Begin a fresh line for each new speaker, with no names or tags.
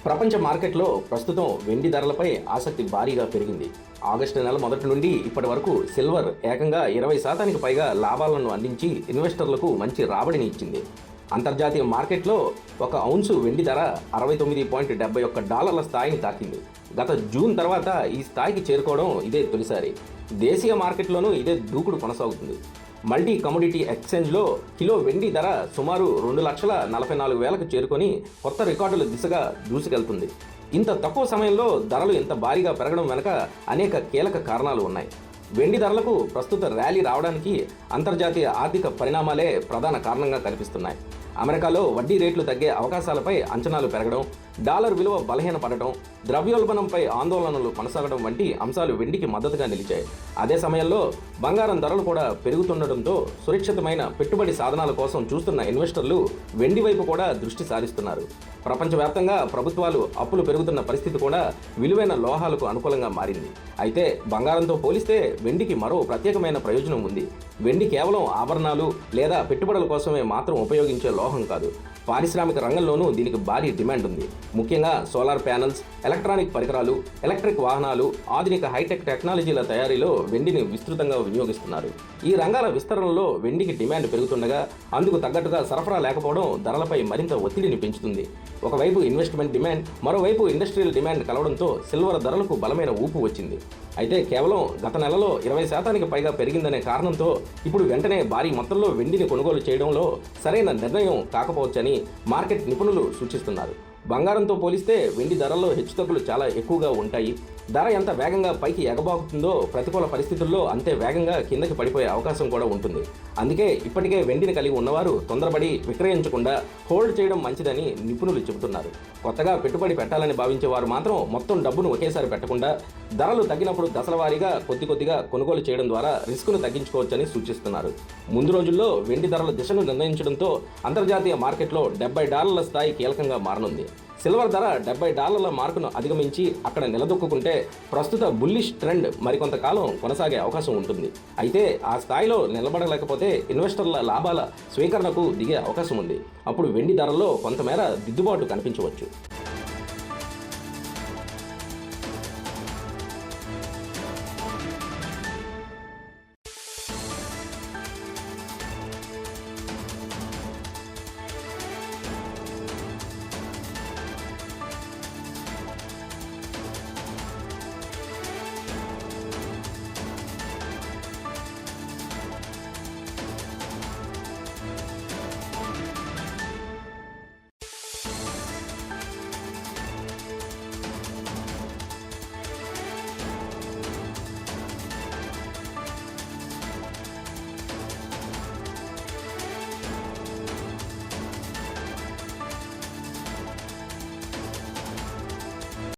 ప్రపంచ మార్కెట్లో ప్రస్తుతం వెండి ధరలపై ఆసక్తి భారీగా పెరిగింది. ఆగస్టు నెల మొదటి నుండి ఇప్పటి వరకు సిల్వర్ ఏకంగా 20% పైగా లాభాలను అందించి ఇన్వెస్టర్లకు మంచి రాబడిని ఇచ్చింది. అంతర్జాతీయ మార్కెట్లో ఒక ఔన్సు వెండి ధర $69.71 స్థాయిని తాకింది. గత జూన్ తర్వాత ఈ స్థాయికి చేరుకోవడం ఇదే తొలిసారి. దేశీయ మార్కెట్లోనూ ఇదే దూకుడు కొనసాగుతుంది. మల్టీ కమోడిటీ ఎక్స్చేంజ్లో కిలో వెండి ధర సుమారు 2,44,000కు చేరుకొని కొత్త రికార్డుల దిశగా దూసుకెళ్తుంది. ఇంత తక్కువ సమయంలో ధరలు ఇంత భారీగా పెరగడం వెనుక అనేక కీలక కారణాలు ఉన్నాయి. వెండి ధరలకు ప్రస్తుత ర్యాలీ రావడానికి అంతర్జాతీయ ఆర్థిక పరిణామాలే ప్రధాన కారణంగా కనిపిస్తున్నాయి. అమెరికాలో వడ్డీ రేట్లు తగ్గే అవకాశాలపై అంచనాలు పెరగడం, డాలర్ విలువ బలహీనపడటం, ద్రవ్యోల్బణంపై ఆందోళనలు కొనసాగడం వంటి అంశాలు వెండికి మద్దతుగా నిలిచాయి. అదే సమయంలో బంగారం ధరలు కూడా పెరుగుతుండటంతో సురక్షితమైన పెట్టుబడి సాధనాల కోసం చూస్తున్న ఇన్వెస్టర్లు వెండి వైపు కూడా దృష్టి సారిస్తున్నారు. ప్రపంచవ్యాప్తంగా ప్రభుత్వాలు అప్పులు పెరుగుతున్న పరిస్థితి కూడా విలువైన లోహాలకు అనుకూలంగా మారింది. అయితే బంగారంతో పోలిస్తే వెండికి మరో ప్రత్యేకమైన ప్రయోజనం ఉంది. వెండి కేవలం ఆభరణాలు లేదా పెట్టుబడుల కోసమే మాత్రం ఉపయోగించే లోహం కాదు. పారిశ్రామిక రంగంలోనూ దీనికి భారీ డిమాండ్ ఉంది. ముఖ్యంగా సోలార్ ప్యానెల్స్, ఎలక్ట్రానిక్ పరికరాలు, ఎలక్ట్రిక్ వాహనాలు, ఆధునిక హైటెక్ టెక్నాలజీల తయారీలో వెండిని విస్తృతంగా వినియోగిస్తున్నారు. ఈ రంగాల విస్తరణలో వెండికి డిమాండ్ పెరుగుతుండగా అందుకు తగ్గట్టుగా సరఫరా లేకపోవడం ధరలపై మరింత ఒత్తిడిని పెంచుతుంది. ఒకవైపు ఇన్వెస్ట్మెంట్ డిమాండ్, మరోవైపు ఇండస్ట్రియల్ డిమాండ్ కలవడంతో సిల్వర్ ధరలకు బలమైన ఊపు వచ్చింది. అయితే కేవలం గత నెలలో 20% పైగా పెరిగిందనే కారణంతో ఇప్పుడు వెంటనే భారీ మొత్తంలో వెండిని కొనుగోలు చేయడంలో సరైన నిర్ణయం కాకపోవచ్చని మార్కెట్ నిపుణులు సూచిస్తున్నారు. బంగారంతో పోలిస్తే వెండి ధరల్లో హెచ్చుతగ్గులు చాలా ఎక్కువగా ఉంటాయి. ధర ఎంత వేగంగా పైకి ఎగబాకుతుందో ప్రతికూల పరిస్థితుల్లో అంతే వేగంగా కిందకి పడిపోయే అవకాశం కూడా ఉంటుంది. అందుకే ఇప్పటికే వెండిని కలిగి ఉన్నవారు తొందరపడి విక్రయించకుండా హోల్డ్ చేయడం మంచిదని నిపుణులు చెబుతున్నారు. కొత్తగా పెట్టుబడి పెట్టాలని భావించే వారు మాత్రం మొత్తం డబ్బును ఒకేసారి పెట్టకుండా ధరలు తగ్గినప్పుడు దశల వారీగా కొద్దిగా కొనుగోలు చేయడం ద్వారా రిస్కును తగ్గించుకోవచ్చని సూచిస్తున్నారు. ముందు రోజుల్లో వెండి ధరల దిశను నిర్ణయించడంతో అంతర్జాతీయ మార్కెట్లో $70 స్థాయి కీలకంగా మారనుంది. సిల్వర్ ధర $70 మార్కును అధిగమించి అక్కడ నిలదొక్కుంటే ప్రస్తుత బుల్లిష్ ట్రెండ్ మరికొంతకాలం కొనసాగే అవకాశం ఉంటుంది. అయితే ఆ స్థాయిలో నిలబడలేకపోతే ఇన్వెస్టర్ల లాభాల స్వీకరణకు దిగే అవకాశం ఉంది. అప్పుడు వెండి ధరల్లో కొంతమేర దిద్దుబాటు కనిపించవచ్చు.